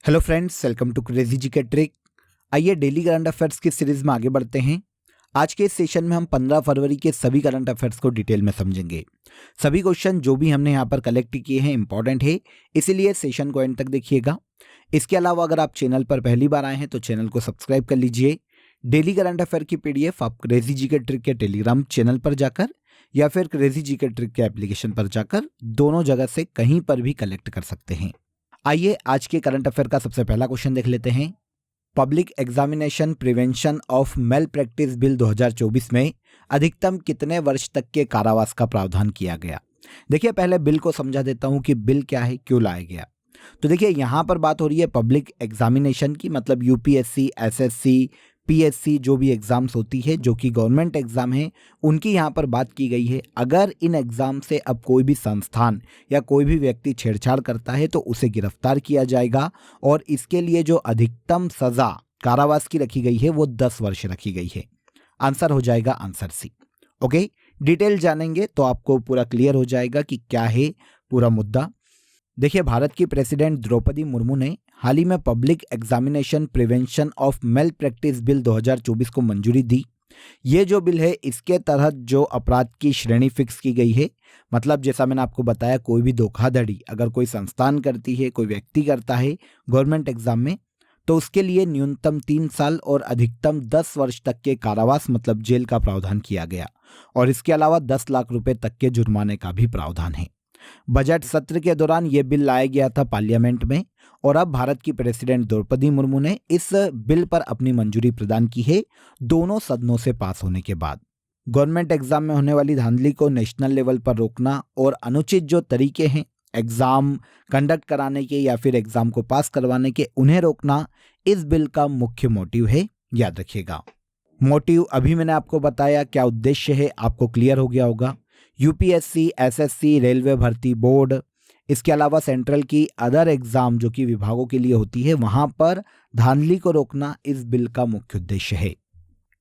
Hello friends, welcome to crazy G K trick. आइए daily current affairs की सीरीज में आगे बढ़ते हैं। आज के इस सेशन में हम 15 फरवरी के सभी करंट अफेयर्स को डिटेल में समझेंगे। सभी क्वेश्चन जो भी हमने यहाँ पर कलेक्ट किए हैं इंपॉर्टेंट है, इसीलिए सेशन को एंड तक देखिएगा। इसके अलावा अगर आप चैनल पर पहली बार आए हैं तो चैनल को सब्सक्राइब कर लीजिए। डेली करंट अफेयर की पीडीएफ आप क्रेजी जी के ट्रिक के टेलीग्राम चैनल पर जाकर या फिर क्रेजी जी के ट्रिक के एप्लीकेशन पर जाकर दोनों जगह से कहीं पर भी कलेक्ट कर सकते हैं। आइए आज के करंट अफेयर का सबसे पहला क्वेश्चन देख लेते हैं। Public examination prevention of male practice bill 2024 में अधिकतम कितने वर्ष तक के कारावास का प्रावधान किया गया। देखिए, पहले बिल को समझा देता हूं कि बिल क्या है, क्यों लाया गया। तो देखिए, यहां पर बात हो रही है पब्लिक एग्जामिनेशन की, मतलब यूपीएससी, एसएससी, पीएससी जो भी एग्जाम्स होती है जो कि गवर्नमेंट एग्जाम है, उनकी यहाँ पर बात की गई है। अगर इन एग्जाम से अब कोई भी संस्थान या कोई भी व्यक्ति छेड़छाड़ करता है तो उसे गिरफ्तार किया जाएगा और इसके लिए जो अधिकतम सजा कारावास की रखी गई है वो 10 वर्ष रखी गई है। आंसर हो जाएगा आंसर सी। ओके, डिटेल जानेंगे तो आपको पूरा क्लियर हो जाएगा कि क्या है पूरा मुद्दा। देखिए, भारत की प्रेसिडेंट द्रौपदी मुर्मू ने हाल ही में public examination prevention of male practice bill 2024 को मंजूरी दी। ये जो बिल है इसके तहत जो अपराध की श्रेणी फिक्स की गई है, मतलब जैसा मैंने आपको बताया, कोई भी धोखाधड़ी अगर कोई संस्थान करती है, कोई व्यक्ति करता है गवर्नमेंट एग्जाम में, तो उसके लिए न्यूनतम 3 साल और अधिकतम 10 वर्ष तक के कारावास मतलब जेल का प्रावधान किया गया और इसके अलावा 10 लाख रुपए तक के जुर्माने का भी प्रावधान है। बजट सत्र के दौरान यह बिल लाया गया था पार्लियामेंट में और अब भारत की प्रेसिडेंट द्रौपदी मुर्मू ने इस बिल पर अपनी मंजूरी प्रदान की है, दोनों सदनों से पास होने के बाद। गवर्नमेंट एग्जाम में होने वाली धांधली को नेशनल लेवल पर रोकना और अनुचित जो तरीके हैं एग्जाम कंडक्ट कराने के या फिर एग्जाम को पास करवाने के, उन्हें रोकना इस बिल का मुख्य मोटिव है, याद रखिएगा। मोटिव अभी मैंने आपको बताया, क्या उद्देश्य है आपको क्लियर हो गया होगा। यूपीएससी, एसएससी, रेलवे भर्ती बोर्ड, इसके अलावा सेंट्रल की अदर एग्जाम जो कि विभागों के लिए होती है, वहां पर धांधली को रोकना इस बिल का मुख्य उद्देश्य है।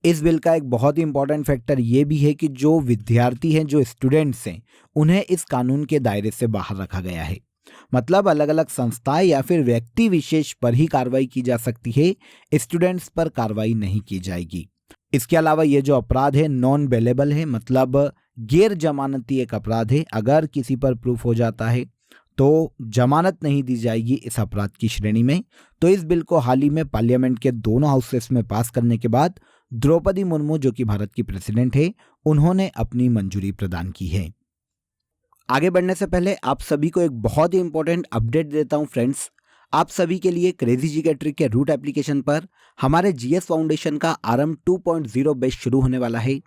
इस बिल का एक बहुत ही इंपॉर्टेंट फैक्टर ये भी है कि जो विद्यार्थी हैं, जो स्टूडेंट्स हैं, उन्हें इस कानून के दायरे से बाहर रखा गया है। मतलब अलग अलग संस्थाएं या फिर व्यक्ति विशेष पर ही कार्रवाई की जा सकती है, स्टूडेंट्स पर कार्रवाई नहीं की जाएगी। इसके अलावा ये जो अपराध है नॉन बेलेबल है, मतलब गैर जमानती एक अपराध है। अगर किसी पर प्रूफ हो जाता है तो जमानत नहीं दी जाएगी इस अपराध की श्रेणी में। तो इस बिल को हाल ही में पार्लियामेंट के दोनों हाउसेस में पास करने के बाद द्रौपदी मुर्मू जो कि भारत की प्रेसिडेंट है, उन्होंने अपनी मंजूरी प्रदान की है। आगे बढ़ने से पहले आप सभी को एक बहुत ही इंपॉर्टेंट अपडेट देता हूं फ्रेंड्स। आप सभी के लिए क्रेजी जी के ट्रिक के रूट एप्लीकेशन पर हमारे जीएस फाउंडेशन का आरंभ 2.0 बैच शुरू होने वाला है।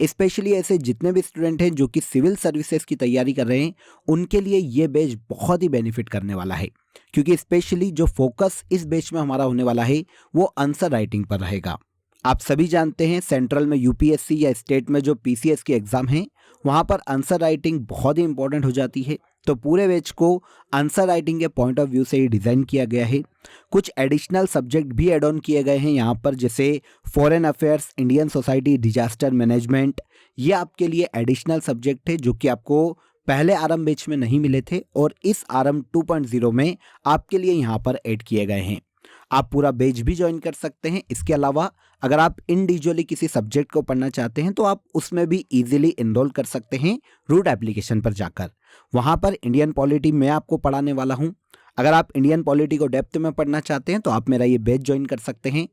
स्पेशली ऐसे जितने भी स्टूडेंट हैं जो कि सिविल सर्विसेज की तैयारी कर रहे हैं, उनके लिए ये बैच बहुत ही बेनिफिट करने वाला है, क्योंकि स्पेशली जो फोकस इस बैच में हमारा होने वाला है वो आंसर राइटिंग पर रहेगा। आप सभी जानते हैं सेंट्रल में यूपीएससी या स्टेट में जो पीसीएस की एग्जाम है, वहां पर आंसर राइटिंग बहुत ही इंपॉर्टेंट हो जाती है। तो पूरे बैच को आंसर राइटिंग के पॉइंट ऑफ व्यू से ही डिजाइन किया गया है। कुछ एडिशनल सब्जेक्ट भी एड ऑन किए गए हैं यहाँ पर, जैसे foreign affairs, Indian society, disaster management. ये आपके लिए एडिशनल सब्जेक्ट है जो कि आपको पहले आरंभ बैच में नहीं मिले थे और इस आरंभ 2.0 में आपके लिए यहाँ पर ऐड किए गए हैं। आप पूरा बैच भी ज्वाइन कर सकते हैं। इसके अलावा अगर आप इंडिविजुअली किसी सब्जेक्ट को पढ़ना चाहते हैं तो आप उसमें भी इजीली एनरोल कर सकते हैं रूट एप्लीकेशन पर जाकर। वहां पर इंडियन पॉलिटी मैं आपको पढ़ाने वाला हूं। अगर आप इंडियन पॉलिटी को डेप्थ में पढ़ना चाहते हैं तो आप मेरा ये बैच ज्वाइन कर सकते हैं।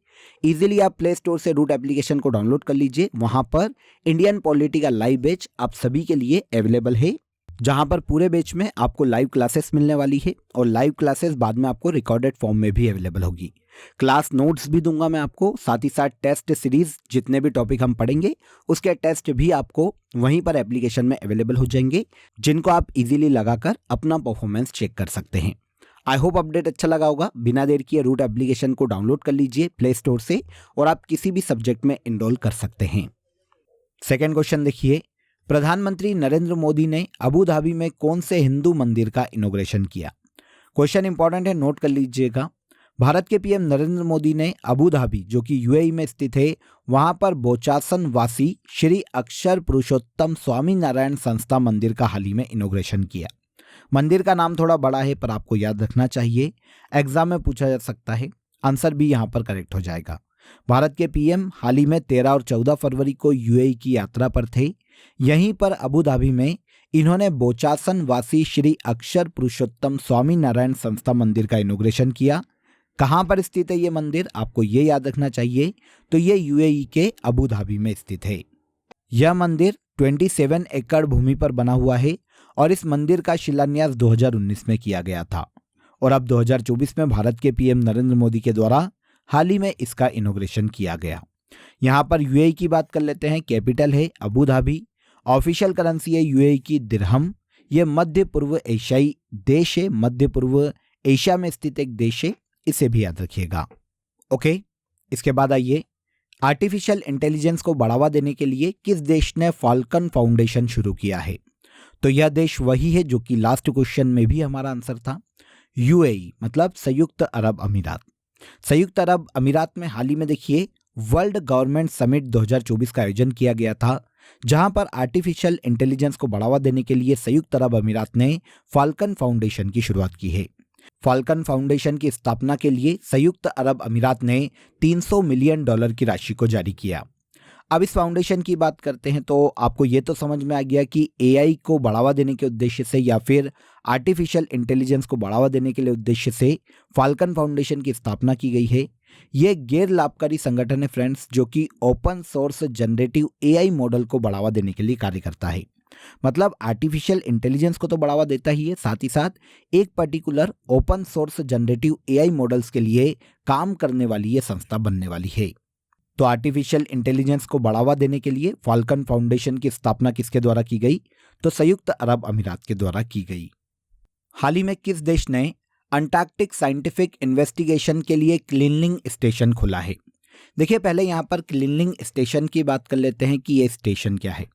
इजीली आप प्ले स्टोर से रूट एप्लीकेशन को डाउनलोड कर लीजिए। वहां पर इंडियन पॉलिटी का लाइव बैच आप सभी के लिए अवेलेबल है, जहां पर पूरे बैच में आपको लाइव क्लासेस मिलने वाली है और लाइव क्लासेस बाद में आपको रिकॉर्डेड फॉर्म में भी अवेलेबल होगी। क्लास नोट्स भी दूंगा मैं आपको, साथ ही साथ टेस्ट सीरीज जितने भी टॉपिक हम पढ़ेंगे उसके टेस्ट भी आपको वहीं पर एप्लीकेशन में अवेलेबल हो जाएंगे, जिनको आप इजीली लगाकर अपना परफॉर्मेंस चेक कर सकते हैं। आई होप अपडेट अच्छा लगा होगा। बिना देर किए रूट एप्लीकेशन को डाउनलोड कर लीजिए प्ले स्टोर से और आप किसी भी सब्जेक्ट में एनरोल कर सकते हैं। सेकेंड क्वेश्चन देखिए, प्रधानमंत्री नरेंद्र मोदी ने अबू धाबी में कौन से हिंदू मंदिर का इनॉग्रेशन किया। क्वेश्चन इंपॉर्टेंट है, नोट कर लीजिएगा। भारत के पीएम नरेंद्र मोदी ने अबू धाबी जो कि यूएई में स्थित है, वहां पर बोचासन वासी श्री अक्षर पुरुषोत्तम स्वामी नारायण संस्था मंदिर का हाल ही में इनॉग्रेशन किया। मंदिर का नाम थोड़ा बड़ा है पर आपको याद रखना चाहिए, एग्जाम में पूछा जा सकता है। आंसर भी यहाँ पर करेक्ट हो जाएगा। भारत के पीएम हाल ही में 13 और 14 फरवरी को यूएई की यात्रा पर थे। यहीं पर अबू धाबी में इन्होंने बोचासन वासी श्री अक्षर पुरुषोत्तम स्वामी नारायण संस्था मंदिर का इनॉग्रेशन किया। कहाँ पर स्थित है ये मंदिर, आपको ये याद रखना चाहिए। तो ये यूएई के अबू धाबी में स्थित है। यह मंदिर 27 एकड़ भूमि पर बना हुआ है और इस मंदिर का शिलान्यास 2019 में किया गया था और अब 2024 में भारत के पीएम नरेंद्र मोदी के द्वारा हाल ही में इसका इनॉग्रेशन किया गया। यहाँ पर यूएई की बात कर लेते हैं। कैपिटल है अबू धाबी, ऑफिशियल करेंसी है यूएई की दिरहम। ये मध्य पूर्व एशियाई देश है, मध्य पूर्व एशिया में स्थित एक देश है, इसे भी याद रखिएगा। ओके, इसके बाद आइए, आर्टिफिशियल इंटेलिजेंस को बढ़ावा देने के लिए किस देश ने फाल्कन फाउंडेशन शुरू किया है? तो यह देश वही है जो कि लास्ट क्वेश्चन में भी हमारा आंसर था, यूएई मतलब संयुक्त अरब अमीरात। संयुक्त अरब अमीरात में हाल ही में देखिए वर्ल्ड गवर्नमेंट समिट 2024 का आयोजन किया गया था, जहां पर आर्टिफिशियल इंटेलिजेंस को बढ़ावा देने के लिए संयुक्त अरब अमीरात ने फाल्कन फाउंडेशन की शुरुआत की है। फाल्कन फाउंडेशन की स्थापना के लिए संयुक्त अरब अमीरात ने $300 मिलियन की राशि को जारी किया। अब इस फाउंडेशन की बात करते हैं तो आपको ये तो समझ में आ गया कि एआई को बढ़ावा देने के उद्देश्य से या फिर आर्टिफिशियल इंटेलिजेंस को बढ़ावा देने के लिए उद्देश्य से फाल्कन फाउंडेशन की स्थापना की गई है। ये गैर लाभकारी संगठन है फ्रेंड्स, जो कि open source generative AI model को बढ़ावा देने के लिए कार्य करता है। मतलब आर्टिफिशियल इंटेलिजेंस को तो बढ़ावा देता ही है, साथ ही साथ एक particular open source generative AI models के लिए काम करने वाली ये संस्था बनने वाली है। तो आर्टिफिशियल इंटेलिजेंस को बढ़ावा देने के लिए फाल्कन फाउंडेशन की स्थापना किसके द्वारा की गई? तो संयुक्त अरब अमीरात के द्वारा की गई। हाल ही में किस देश ने अंटार्कटिक साइंटिफिक इन्वेस्टिगेशन के लिए क्लीनिंग स्टेशन खोला है? देखिए, पहले यहाँ पर क्लीनिंग स्टेशन की बात कर लेते हैं कि ये स्टेशन क्या है।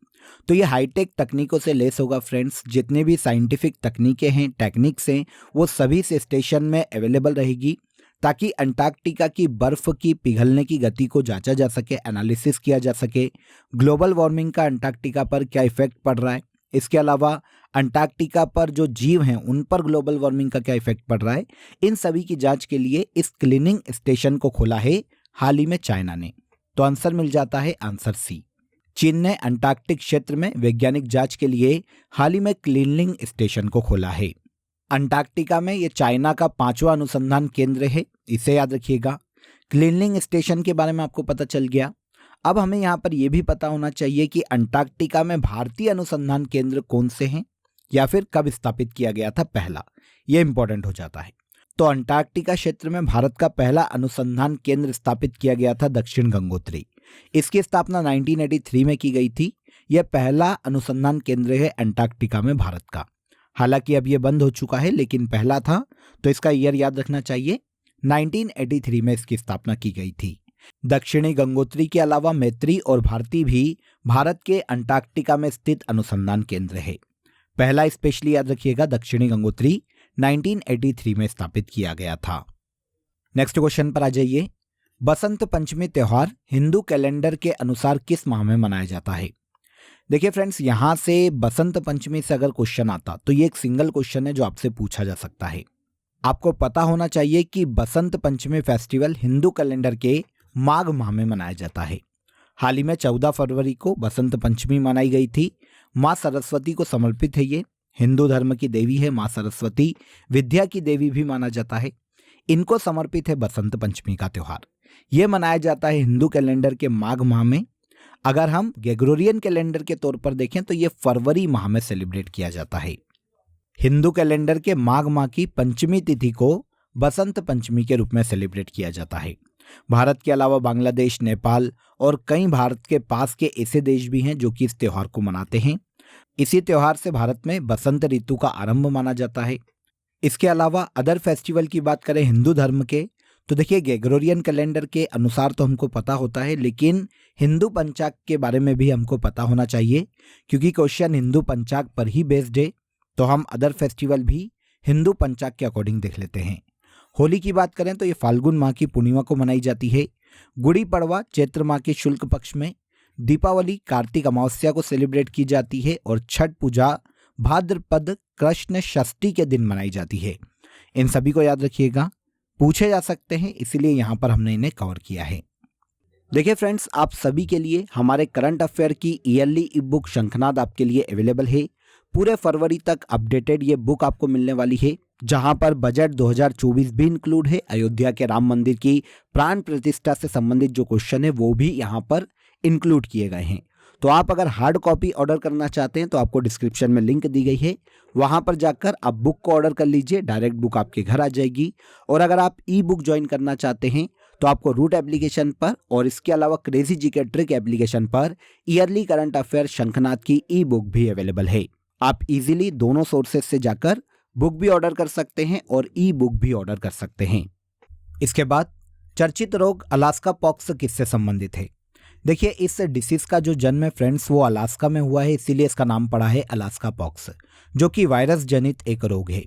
तो ये हाईटेक तकनीकों से लेस होगा फ्रेंड्स। जितने भी साइंटिफिक तकनीकें हैं, टेक्निक्स हैं, वो सभी से स्टेशन में अवेलेबल रहेगी, ताकि अंटार्कटिका की बर्फ की पिघलने की गति को जांचा जा सके, एनालिसिस किया जा सके, ग्लोबल वार्मिंग का अंटार्कटिका पर क्या इफेक्ट पड़ रहा है, इसके अलावा अंटार्कटिका पर जो जीव हैं उन पर ग्लोबल वार्मिंग का क्या इफेक्ट पड़ रहा है, इन सभी की जांच के लिए इस क्लीनिंग स्टेशन को खोला है हाल ही में चाइना ने। तो आंसर मिल जाता है आंसर सी। चीन ने अंटार्कटिक क्षेत्र में वैज्ञानिक जांच के लिए हाल ही में क्लीनिंग स्टेशन को खोला है। अंटार्कटिका में ये चाइना का 5वां अनुसंधान केंद्र है, इसे याद रखिएगा। क्लीनिंग स्टेशन के बारे में आपको पता चल गया। अब हमें यहाँ पर यह भी पता होना चाहिए कि अंटार्कटिका में भारतीय अनुसंधान केंद्र कौन से हैं या फिर कब स्थापित किया गया था पहला, यह इंपॉर्टेंट हो जाता है। तो अंटार्कटिका क्षेत्र में भारत का पहला अनुसंधान केंद्र स्थापित किया गया था दक्षिण गंगोत्री। इसकी स्थापना 1983 में की गई थी। यह पहला अनुसंधान केंद्र है अंटार्कटिका में भारत का। हालांकि अब यह बंद हो चुका है, लेकिन पहला था, तो इसका ईयर याद रखना चाहिए। 1983 में इसकी स्थापना की गई थी। दक्षिणी गंगोत्री के अलावा मैत्री और भारती भी भारत के अंटार्कटिका में स्थित अनुसंधान केंद्र है। पहला स्पेशली याद रखिएगा, दक्षिणी गंगोत्री 1983 में स्थापित किया गया था। नेक्स्ट क्वेश्चन पर आ जाइए। बसंत पंचमी त्योहार हिंदू कैलेंडर के अनुसार किस माह में मनाया जाता है? देखिए फ्रेंड्स, यहां से बसंत पंचमी से अगर क्वेश्चन आता तो ये एक सिंगल क्वेश्चन है जो आपसे पूछा जा सकता है। आपको पता होना चाहिए कि बसंत पंचमी फेस्टिवल हिंदू कैलेंडर के माघ माह में मनाया जाता है। हाल ही में 14 फरवरी को बसंत पंचमी मनाई गई थी। माँ सरस्वती को समर्पित है। ये हिंदू धर्म की देवी है। माँ सरस्वती विद्या की देवी भी माना जाता है। इनको समर्पित है बसंत पंचमी का त्योहार। यह मनाया जाता है हिंदू कैलेंडर के माघ माह में। अगर हम ग्रेगोरियन कैलेंडर के तौर पर देखें तो यह फरवरी माह में सेलिब्रेट किया जाता है। हिंदू कैलेंडर के माघ माह की पंचमी तिथि को बसंत पंचमी के रूप में सेलिब्रेट किया जाता है। भारत के अलावा बांग्लादेश, नेपाल और कई भारत के पास के ऐसे देश भी हैं जो कि इस त्योहार को मनाते हैं। इसी त्योहार से भारत में बसंत ऋतु का आरंभ माना जाता है। इसके अलावा अदर फेस्टिवल की बात करें हिंदू धर्म के, तो देखिए ग्रेगोरियन कैलेंडर के अनुसार तो हमको पता होता है, लेकिन हिंदू पंचांग के बारे में भी हमको पता होना चाहिए, क्योंकि क्वेश्चन हिंदू पंचांग पर ही बेस्ड है। तो हम अदर फेस्टिवल भी हिंदू पंचांग के अकॉर्डिंग देख लेते हैं। होली की बात करें तो ये फाल्गुन माह की पूर्णिमा को मनाई जाती है। गुड़ी पड़वा चैत्र माह के शुक्ल पक्ष में, दीपावली कार्तिक अमावस्या को सेलिब्रेट की जाती है और छठ पूजा भाद्रपद कृष्ण षष्ठी के दिन मनाई जाती है। इन सभी को याद रखिएगा, पूछे जा सकते हैं, इसीलिए यहाँ पर हमने इन्हें कवर किया है। देखिए फ्रेंड्स, आप सभी के लिए हमारे करंट अफेयर की ईयरली ई बुक शंखनाद आपके लिए अवेलेबल है। पूरे फरवरी तक अपडेटेड ये बुक आपको मिलने वाली है, जहां पर बजट 2024 भी इंक्लूड है। अयोध्या के राम मंदिर की प्राण प्रतिष्ठा से संबंधित जो क्वेश्चन है वो भी यहाँ पर इंक्लूड किए गए हैं। तो आप अगर हार्ड कॉपी ऑर्डर करना चाहते हैं तो आपको डिस्क्रिप्शन में लिंक दी गई है, वहां पर जाकर आप बुक को ऑर्डर कर लीजिए, डायरेक्ट बुक आपके घर आ जाएगी। और अगर आप ई बुक ज्वाइन करना चाहते हैं तो आपको रूट एप्लीकेशन पर और इसके अलावा क्रेजी जीके ट्रिक एप्लीकेशन पर ईयरली करंट अफेयर शंखनाद की ई बुक भी अवेलेबल है। आप इजीली दोनों सोर्सेज से जाकर बुक भी ऑर्डर कर सकते हैं और ई बुक भी ऑर्डर कर सकते हैं। इसके बाद चर्चित रोग अलास्का पॉक्स किससे संबंधित है? देखिए, इस डिसीज का जो जन्म है फ्रेंड्स वो अलास्का में हुआ है, इसीलिए इसका नाम पड़ा है अलास्का पॉक्स, जो कि वायरस जनित एक रोग है।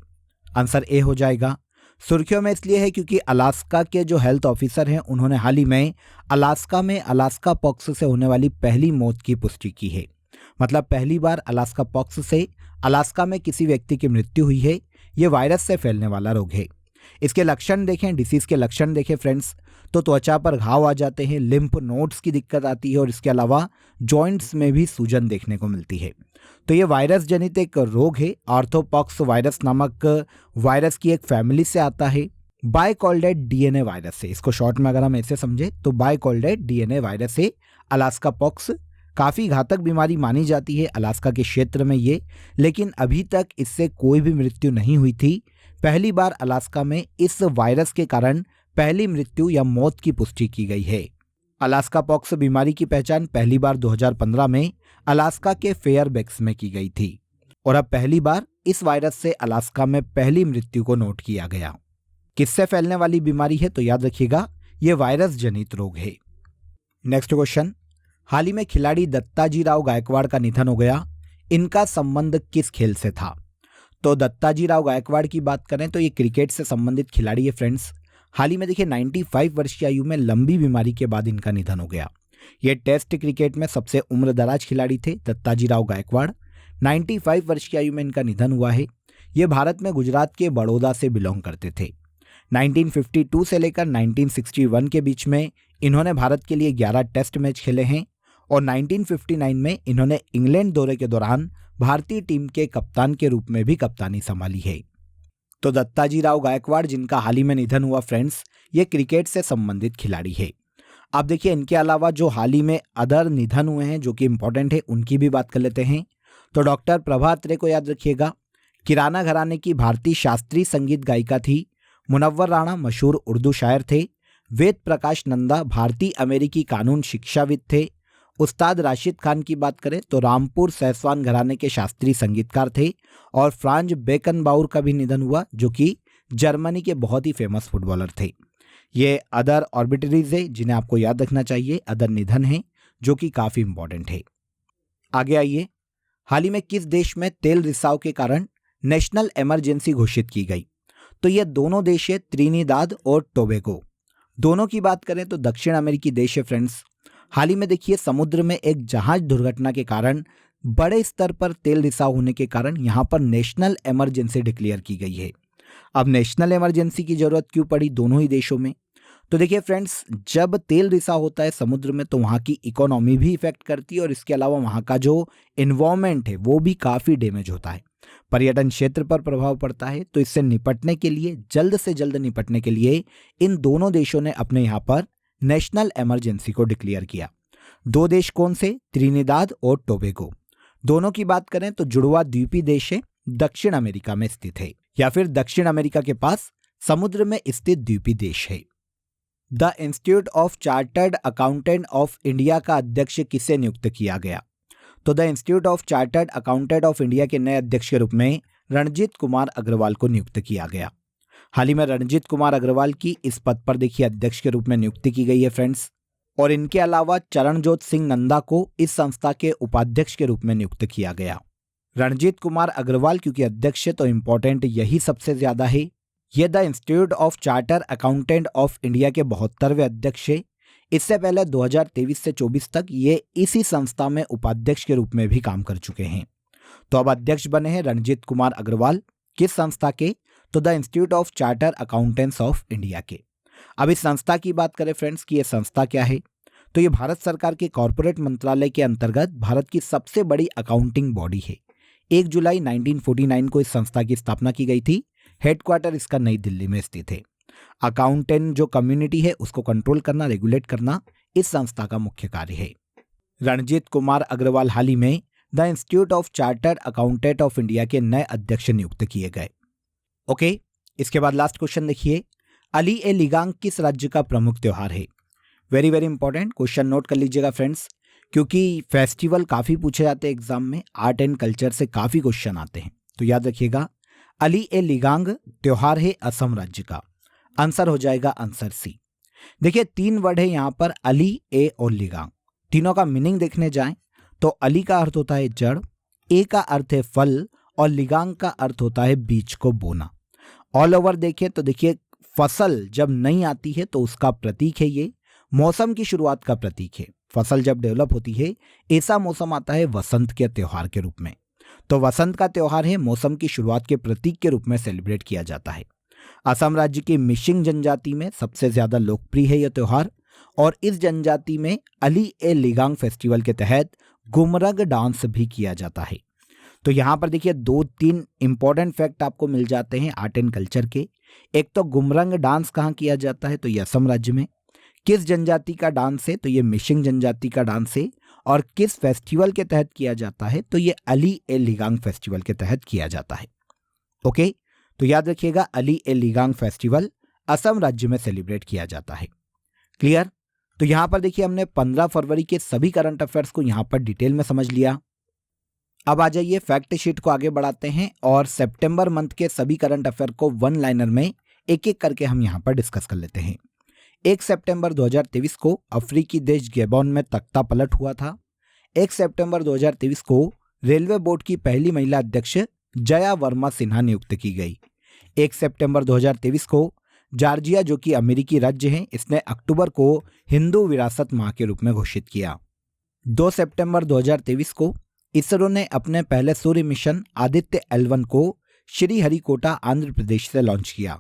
आंसर ए हो जाएगा। सुर्खियों में इसलिए है क्योंकि अलास्का के जो हेल्थ ऑफिसर हैं उन्होंने हाल ही में अलास्का पॉक्स से होने वाली पहली मौत की पुष्टि की है। मतलब पहली बार अलास्का पॉक्स से अलास्का में किसी व्यक्ति की मृत्यु हुई है। ये वायरस से फैलने वाला रोग है। इसके लक्षण देखें, डिसीज के लक्षण देखें फ्रेंड्स, तो त्वचा पर घाव आ जाते हैं, लिम्फ नोड्स की दिक्कत आती है और इसके अलावा जॉइंट्स में भी सूजन देखने को मिलती है। तो ये वायरस जनित एक रोग है। आर्थोपॉक्स वायरस नामक वायरस की एक फैमिली से आता है। बायकोल्डेड डीएनए वायरस से, इसको शॉर्ट में अगर हम ऐसे समझे तो बायकोल्डेड डीएनए वायरस से अलास्का पॉक्स काफ़ी घातक बीमारी मानी जाती है अलास्का के क्षेत्र में ये, लेकिन अभी तक इससे कोई भी मृत्यु नहीं हुई थी। पहली बार अलास्का में इस वायरस के कारण पहली मृत्यु या मौत की पुष्टि की गई है। अलास्का पॉक्स बीमारी की पहचान पहली बार 2015 में अलास्का के फेयरबैक्स में की गई थी और अब पहली बार इस वायरस से अलास्का में पहली मृत्यु को नोट किया गया। किससे फैलने वाली बीमारी है? तो याद रखिएगा, यह वायरस जनित रोग है। नेक्स्ट क्वेश्चन, हाल ही में खिलाड़ी दत्ताजी राव गायकवाड़ का निधन हो गया। इनका संबंध किस खेल से था? तो दत्ताजी राव गायकवाड़ की बात करें तो ये क्रिकेट से संबंधित खिलाड़ी है फ्रेंड्स। हाल ही में देखिए 95 वर्ष की आयु में लंबी बीमारी के बाद इनका निधन हो गया। ये टेस्ट क्रिकेट में सबसे उम्रदराज खिलाड़ी थे दत्ताजी राव गायकवाड़। 95 वर्ष की आयु में इनका निधन हुआ है। ये भारत में गुजरात के बड़ौदा से बिलोंग करते थे। 1952 से लेकर 1961 के बीच में इन्होंने भारत के लिए 11 टेस्ट मैच खेले हैं और 1959 में इन्होंने इंग्लैंड दौरे के दौरान भारतीय टीम के कप्तान के रूप में भी कप्तानी संभाली है। तो दत्ताजी राव गायकवाड़ जिनका हाल ही में निधन हुआ फ्रेंड्स, ये क्रिकेट से संबंधित खिलाड़ी है। आप देखिए, इनके अलावा जो हाल ही में अदर निधन हुए हैं जो कि इंपॉर्टेंट है, उनकी भी बात कर लेते हैं। तो डॉक्टर प्रभा अत्रे को याद रखिएगा, किराना घराने की भारतीय शास्त्रीय संगीत गायिका थी। मुनव्वर राणा मशहूर उर्दू शायर थे। वेद प्रकाश नंदा भारतीय अमेरिकी कानून शिक्षाविद थे। उस्ताद राशिद खान की बात करें तो रामपुर सैसवान घराने के शास्त्रीय संगीतकार थे। और फ्रांज बेकनबाउर का भी निधन हुआ जो कि जर्मनी के बहुत ही फेमस फुटबॉलर थे। ये अदर ऑर्बिटरीज है जिन्हें आपको याद रखना चाहिए, अदर निधन है जो कि काफ़ी इंपॉर्टेंट है। आगे आइए, हाल ही में किस देश में तेल रिसाव के कारण नेशनल इमरजेंसी घोषित की गई? तो ये दोनों देश है त्रिनिदाद और टोबैगो। दोनों की बात करें तो दक्षिण अमेरिकी देश है फ्रेंड्स। हाल ही में देखिए समुद्र में एक जहाज दुर्घटना के कारण बड़े स्तर पर तेल रिसाव होने के कारण यहाँ पर नेशनल इमरजेंसी डिक्लेयर की गई है। अब नेशनल इमरजेंसी की जरूरत क्यों पड़ी दोनों ही देशों में? तो देखिए फ्रेंड्स, जब तेल रिसाव होता है समुद्र में तो वहाँ की इकोनॉमी भी इफेक्ट करती है और इसके अलावा वहाँ का जो इन्वायरमेंट है वो भी काफ़ी डैमेज होता है। पर्यटन क्षेत्र पर प्रभाव पड़ता है। तो इससे निपटने के लिए, जल्द से जल्द निपटने के लिए इन दोनों देशों ने अपने यहाँ पर नेशनल इमरजेंसी को डिक्लेयर किया। दो देश कौन से? त्रिनिदाद और टोबैगो। दोनों की बात करें तो जुड़वा द्वीपी देश है, दक्षिण अमेरिका में स्थित है या फिर दक्षिण अमेरिका के पास समुद्र में स्थित द्वीपी देश है। The institute of chartered accountant of India का अध्यक्ष किसे नियुक्त किया गया? तो the institute of chartered accountant of India के नए अध्यक्ष के रूप में रणजीत कुमार अग्रवाल को नियुक्त किया गया। हाल ही में रणजीत कुमार अग्रवाल की इस पद पर देखिए अध्यक्ष के रूप में नियुक्ति की गई है फ्रेंड्स। और इनके अलावा चरणजोत सिंह नंदा को इस संस्था के उपाध्यक्ष के रूप में नियुक्त किया गया। रणजीत कुमार अग्रवाल क्योंकि अध्यक्ष है तो इंपॉर्टेंट यही सबसे ज्यादा है। यह the institute of charter accountant of India के 72वें अध्यक्ष है। इससे पहले 2023 से 24 तक ये इसी संस्था में उपाध्यक्ष के रूप में भी काम कर चुके हैं। तो अब अध्यक्ष बने हैं रणजीत कुमार अग्रवाल। किस संस्था के? तो the institute of charter accountants of India के। अब इस संस्था की बात करें फ्रेंड्स कि यह संस्था क्या है, तो ये भारत सरकार के कॉर्पोरेट मंत्रालय के अंतर्गत भारत की सबसे बड़ी अकाउंटिंग बॉडी है। 1 जुलाई 1949 को इस संस्था की स्थापना की गई थी। हेडक्वार्टर इसका नई दिल्ली में स्थित है। अकाउंटेंट जो कम्युनिटी है उसको कंट्रोल करना, रेगुलेट करना इस संस्था का मुख्य कार्य है। रणजीत कुमार अग्रवाल हाल ही में the institute of chartered accountant of India के नए अध्यक्ष नियुक्त किए गए। ओके, इसके बाद लास्ट क्वेश्चन देखिए, अली ए लिगांग किस राज्य का प्रमुख त्योहार है? Very very important question, note कर लीजिएगा फ्रेंड्स, क्योंकि फेस्टिवल काफ़ी पूछे जाते हैं एग्जाम में, आर्ट एंड कल्चर से काफ़ी क्वेश्चन आते हैं, तो याद रखिएगा अली ए लिगांग त्योहार है असम राज्य का। आंसर हो जाएगा आंसर सी। देखिए 3 वर्ड है यहाँ पर, अली, ए और लिगांग। तीनों का मीनिंग देखने जाएं तो अली का अर्थ होता है जड़, ए का अर्थ है फल और लिगांग का अर्थ होता है बीज को बोना। ऑल ओवर देखें तो देखिए फसल जब नहीं आती है तो उसका प्रतीक है ये, मौसम की शुरुआत का प्रतीक है। फसल जब डेवलप होती है ऐसा मौसम आता है वसंत के त्योहार के रूप में, तो वसंत का त्योहार है, मौसम की शुरुआत के प्रतीक के रूप में सेलिब्रेट किया जाता है। असम राज्य की मिसिंग जनजाति में सबसे ज्यादा लोकप्रिय है यह त्योहार, और इस जनजाति में अली ए लिगांग फेस्टिवल के तहत गुमरग डांस भी किया जाता है। तो यहाँ पर देखिए 2-3 इंपॉर्टेंट फैक्ट आपको मिल जाते हैं आर्ट एंड कल्चर के। एक तो गुमरंग डांस कहाँ किया जाता है, तो ये असम राज्य में। किस जनजाति का डांस है, तो ये मिसिंग जनजाति का डांस है। और किस फेस्टिवल के तहत किया जाता है, तो ये अली ए लिगांग फेस्टिवल के तहत किया जाता है। ओके, तो याद रखिएगा अली ए लिगांग फेस्टिवल असम राज्य में सेलिब्रेट किया जाता है। क्लियर? तो यहां पर देखिए हमने 15 फरवरी के सभी करंट अफेयर्स को यहां पर डिटेल में समझ लिया। अब आ जाइए फैक्ट शीट को आगे बढ़ाते हैं और सितंबर मंथ के सभी करंट अफेयर को वन लाइनर में एक एक करके हम यहां पर डिस्कस कर लेते हैं। 1 सितंबर 2023 को अफ्रीकी देश गैबोन में तख्ता पलट हुआ था। 1 सितंबर 2023 को रेलवे बोर्ड की पहली महिला अध्यक्ष जया वर्मा सिन्हा नियुक्त की गई। 1 सितंबर 2023 को जॉर्जिया जो कि अमेरिकी राज्य है, इसने अक्टूबर को हिंदू विरासत माह के रूप में घोषित किया। 2 सितंबर 2023 को इसरो ने अपने पहले सूर्य मिशन आदित्य L1 को श्रीहरिकोटा आंध्र प्रदेश से लॉन्च किया।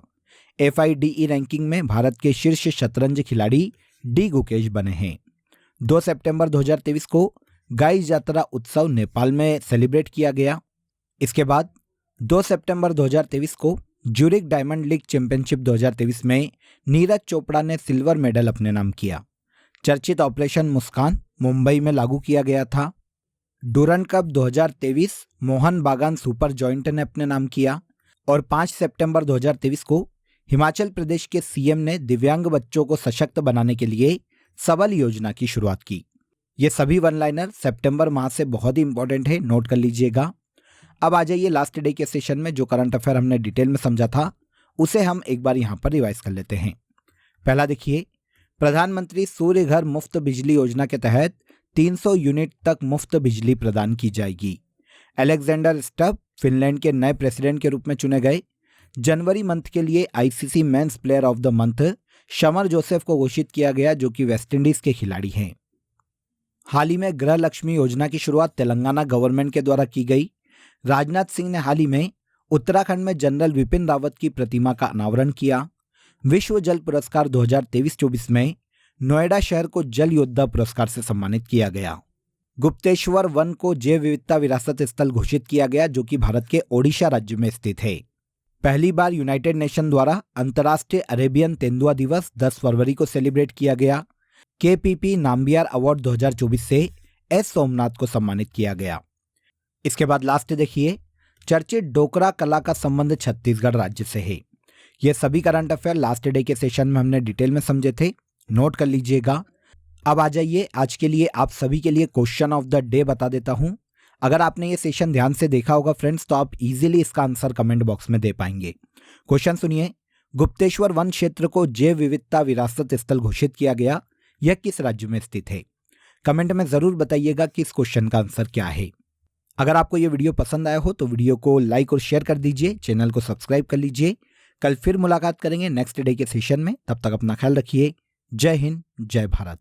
FIDE रैंकिंग में भारत के शीर्ष शतरंज खिलाड़ी डी गुकेश बने हैं। 2 सितंबर 2023 को गाय जात्रा उत्सव नेपाल में सेलिब्रेट किया गया। इसके बाद 2 सितंबर 2023 को ज्यूरिक डायमंड लीग चैंपियनशिप 2023 में नीरज चोपड़ा ने सिल्वर मेडल अपने नाम किया। चर्चित ऑपरेशन मुस्कान मुंबई में लागू किया गया था। डूरंड कप 2023 मोहन बागान सुपर जॉइंट ने अपने नाम किया। और 5 सितंबर 2023 को हिमाचल प्रदेश के CM ने दिव्यांग बच्चों को सशक्त बनाने के लिए सबल योजना की शुरुआत की। ये सभी वन लाइनर सितंबर माह से बहुत ही इंपॉर्टेंट है, नोट कर लीजिएगा। अब आ जाइए लास्ट डे के सेशन में जो करंट अफेयर हमने डिटेल में समझा था उसे हम एक बार यहाँ पर रिवाइज कर लेते हैं। पहला देखिए, प्रधानमंत्री सूर्य घर मुफ्त बिजली योजना के तहत 300 यूनिट तक मुफ्त बिजली प्रदान की जाएगी। अलेक्जेंडर स्टब फिनलैंड के नए प्रेसिडेंट के रूप में चुने गए। जनवरी मंथ के लिए ICC men's player of the month Shamar Joseph को घोषित किया गया जो कि वेस्टइंडीज के खिलाड़ी हैं। हाल ही में गृह लक्ष्मी योजना की शुरुआत तेलंगाना गवर्नमेंट के द्वारा की गई। राजनाथ सिंह ने हाल ही में उत्तराखंड में जनरल विपिन रावत की प्रतिमा का अनावरण किया। विश्व जल पुरस्कार 2023-24 में नोएडा शहर को जल योद्धा पुरस्कार से सम्मानित किया गया। गुप्तेश्वर वन को जैव विविधता विरासत स्थल घोषित किया गया जो कि भारत के ओडिशा राज्य में स्थित है। पहली बार यूनाइटेड नेशन द्वारा अंतर्राष्ट्रीय अरेबियन तेंदुआ दिवस 10 फरवरी को सेलिब्रेट किया गया। KPP नाम्बियार अवार्ड 2024 से S सोमनाथ को सम्मानित किया गया। इसके बाद लास्ट देखिए, चर्चित डोकरा कला का संबंध छत्तीसगढ़ राज्य से है। ये सभी करंट अफेयर लास्ट डे के सेशन में हमने डिटेल में समझे थे, नोट कर लीजिएगा। अब आ जाइए आज के लिए आप सभी के लिए क्वेश्चन ऑफ द डे बता देता हूं। अगर आपने ये सेशन ध्यान से देखा होगा फ्रेंड्स तो आप इजीली इसका आंसर कमेंट बॉक्स में दे पाएंगे। क्वेश्चन सुनिए, गुप्तेश्वर वन क्षेत्र को जैव विविधता विरासत स्थल घोषित किया गया, यह किस राज्य में स्थित है? कमेंट में जरूर बताइएगा कि इस क्वेश्चन का आंसर क्या है। अगर आपको ये वीडियो पसंद आया हो तो वीडियो को लाइक और शेयर कर दीजिए, चैनल को सब्सक्राइब कर लीजिए। कल फिर मुलाकात करेंगे नेक्स्ट डे के सेशन में, तब तक अपना ख्याल रखिए। जय हिंद, जय भारत।